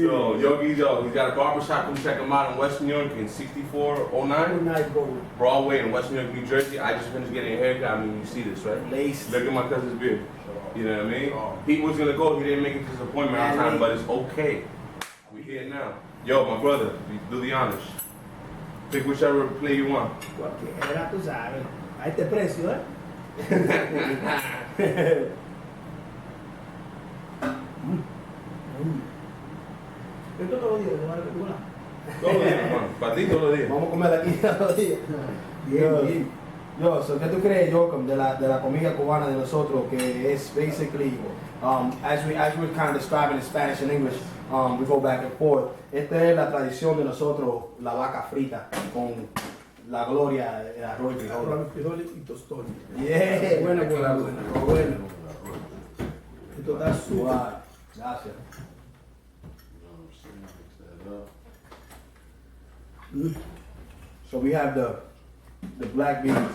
So, Yorky, he's got a barbershop. Come check him out in West New York in 6409 Broadway in West New York, New Jersey. I just finished getting a haircut. I mean, you see this, right? Lace. Look at my cousin's beard. You know what I mean? He was gonna go. He didn't make it to his appointment on time, but it's okay. We here now. Yo, my brother, do the honors. Pick whichever play you want. Cualquiera, tú sabes. A este precio, ¿eh? Esto todos los días, ¿no? Todos los días, hermano. Para ti, todos los días. Vamos a comer aquí todos los días. Bien. Yo, so, ¿qué tú crees, Yorkim, de la comida cubana de nosotros, que es basically, as we're kind of describing in Spanish and English, we go back and forth. Esta es la tradición de nosotros, la vaca frita, con la gloria del arroz y frijoles. Arroz y tostón. Yeah. Bueno. Esto está súper. Gracias. So we have the black beans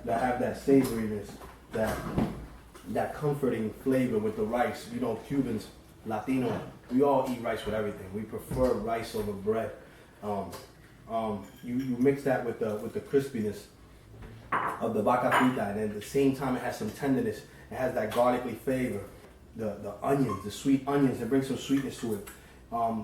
that have that savoriness, that comforting flavor with the rice. You know, Cubans, Latino, we all eat rice with everything. We prefer rice over bread. You mix that with the crispiness of the vaca frita, and at the same time it has some tenderness. It has that garlicky flavor. The onions, the sweet onions, it brings some sweetness to it.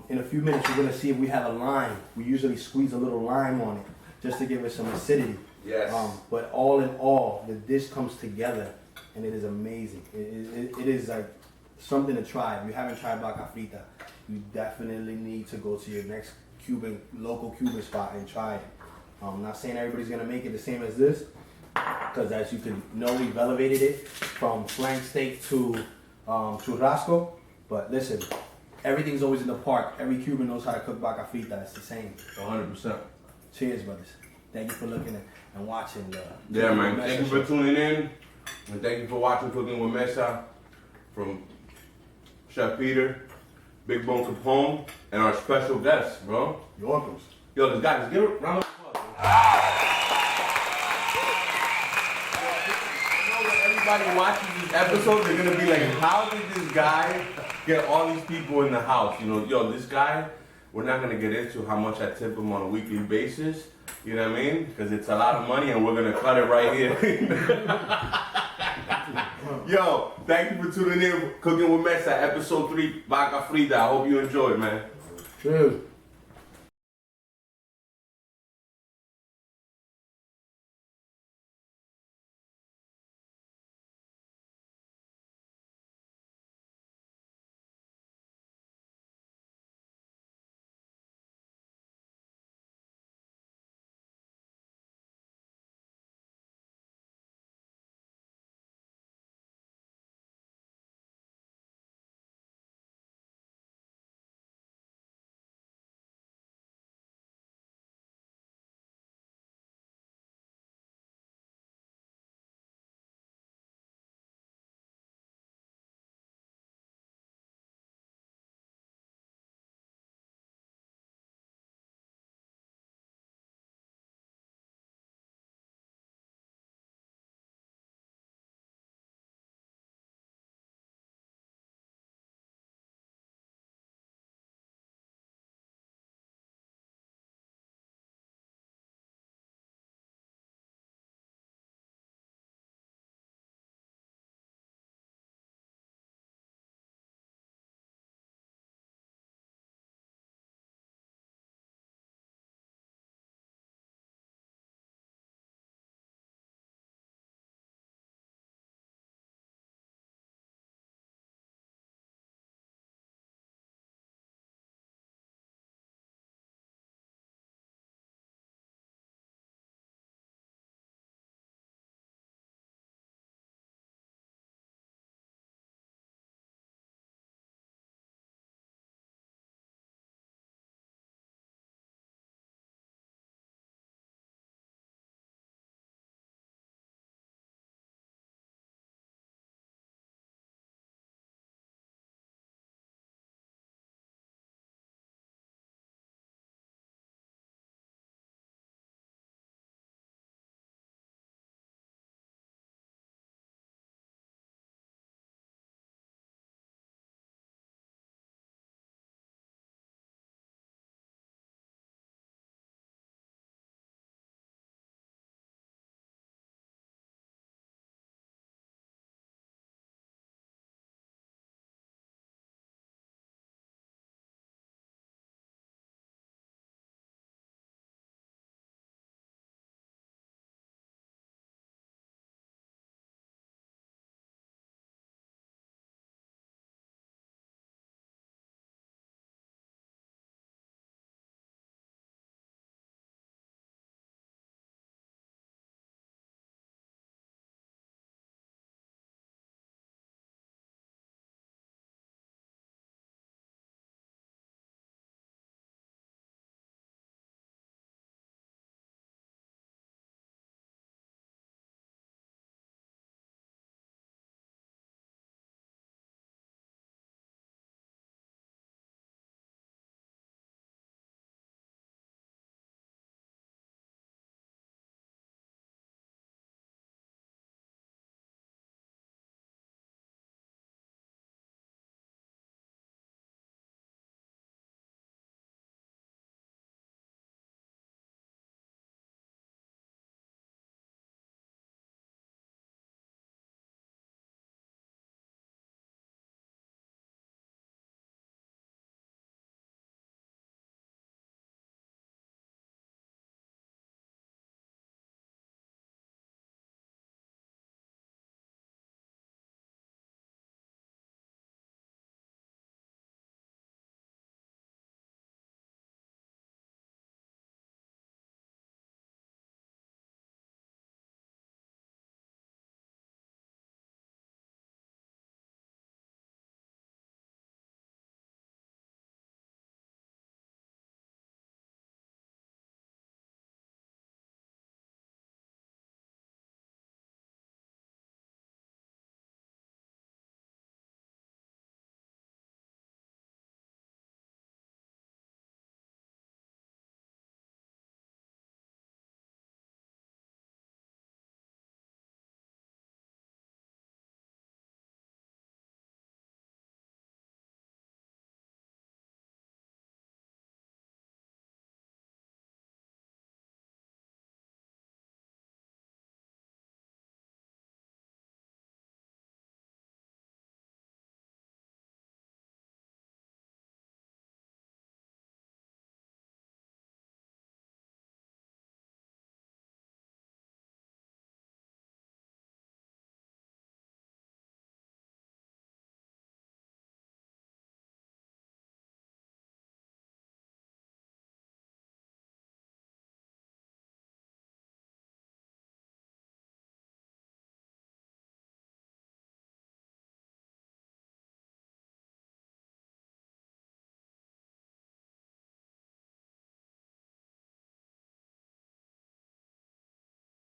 In a few minutes, we're gonna see if we have a lime. We usually squeeze a little lime on it just to give it some acidity. Yes. But all in all, the dish comes together, and it is amazing. It is like something to try. If you haven't tried vaca frita, you definitely need to go to your next local Cuban spot and try it. I'm not saying everybody's gonna make it the same as this, because as you can know, we've elevated it from flank steak to churrasco. But listen, everything's always in the park. Every Cuban knows how to cook vaca frita. It's the same. 100%. Cheers, brothers. Thank you for looking and watching. Yeah, man. Mesa Thank you for tuning in. And thank you for watching Cooking with Mesa from Chef Peter, Big Bone Capone, and our special guest, bro. Yorkys. Yo, this guy, just give it a round of applause. Everybody watching this episode, they're gonna be like, how did this guy get all these people in the house? You know, yo, this guy, we're not gonna get into how much I tip him on a weekly basis. You know what I mean? Because it's a lot of money and we're gonna cut it right here. Yo, thank you for tuning in. Cooking with Mesa, episode 3, Vaca Frita. I hope you enjoyed, man. Cheers.